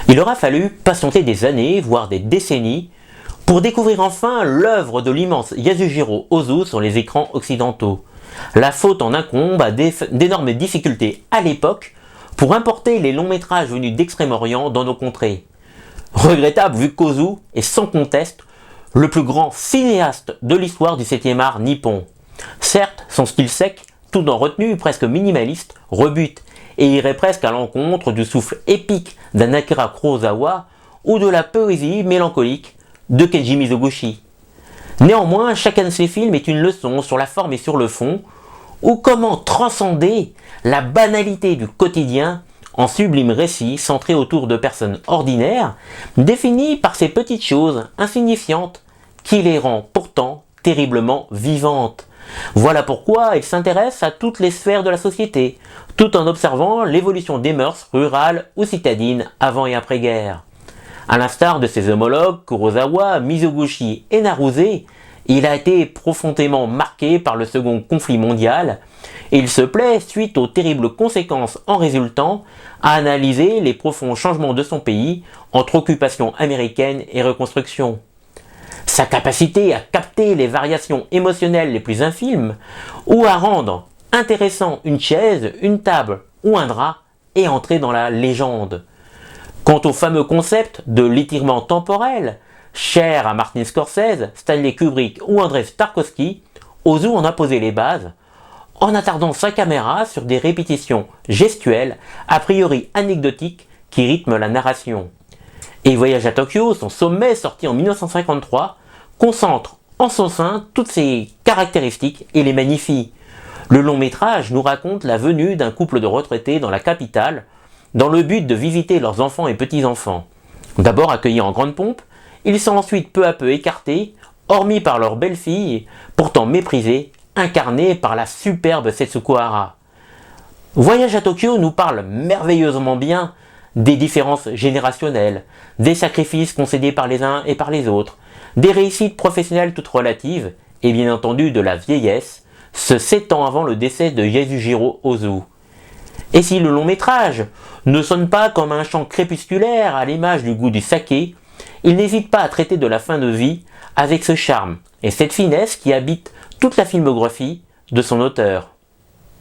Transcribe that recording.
Il aura fallu patienter des années, voire des décennies, pour découvrir enfin l'œuvre de l'immense Yasujiro Ozu sur les écrans occidentaux. La faute en incombe à d'énormes difficultés à l'époque pour importer les longs métrages venus d'Extrême-Orient dans nos contrées. Regrettable vu qu'Ozu est sans conteste le plus grand cinéaste de l'histoire du 7e art nippon. Certes, son style sec, tout en retenue presque minimaliste, rebute et irait presque à l'encontre du souffle épique d'un Akira Kurosawa ou de la poésie mélancolique de Kenji Mizoguchi. Néanmoins, chacun de ses films est une leçon sur la forme et sur le fond, ou comment transcender la banalité du quotidien en sublime récits centrés autour de personnes ordinaires, définies par ces petites choses insignifiantes qui les rend pourtant terriblement vivantes. Voilà pourquoi il s'intéresse à toutes les sphères de la société, tout en observant l'évolution des mœurs rurales ou citadines avant et après-guerre. À l'instar de ses homologues Kurosawa, Mizoguchi et Naruse, il a été profondément marqué par le second conflit mondial et il se plaît, suite aux terribles conséquences en résultant, à analyser les profonds changements de son pays entre occupation américaine et reconstruction. Sa capacité à capter les variations émotionnelles les plus infimes ou à rendre intéressant une chaise, une table ou un drap est entré dans la légende. Quant au fameux concept de l'étirement temporel, cher à Martin Scorsese, Stanley Kubrick ou Andrzej Tarkovsky, Ozu en a posé les bases, en attardant sa caméra sur des répétitions gestuelles, a priori anecdotiques, qui rythment la narration. Et Voyage à Tokyo, son sommet sorti en 1953, concentre en son sein toutes ces caractéristiques et les magnifie. Le long métrage nous raconte la venue d'un couple de retraités dans la capitale, dans le but de visiter leurs enfants et petits-enfants. D'abord accueillis en grande pompe, ils sont ensuite peu à peu écartés, hormis par leur belle-fille, pourtant méprisée, incarnée par la superbe Setsuko Hara. Voyage à Tokyo nous parle merveilleusement bien des différences générationnelles, des sacrifices concédés par les uns et par les autres, des réussites professionnelles toutes relatives, et bien entendu de la vieillesse, ce 7 ans avant le décès de Yasujiro Ozu. Et si le long métrage ne sonne pas comme un chant crépusculaire à l'image du goût du saké, il n'hésite pas à traiter de la fin de vie avec ce charme et cette finesse qui habitent toute la filmographie de son auteur.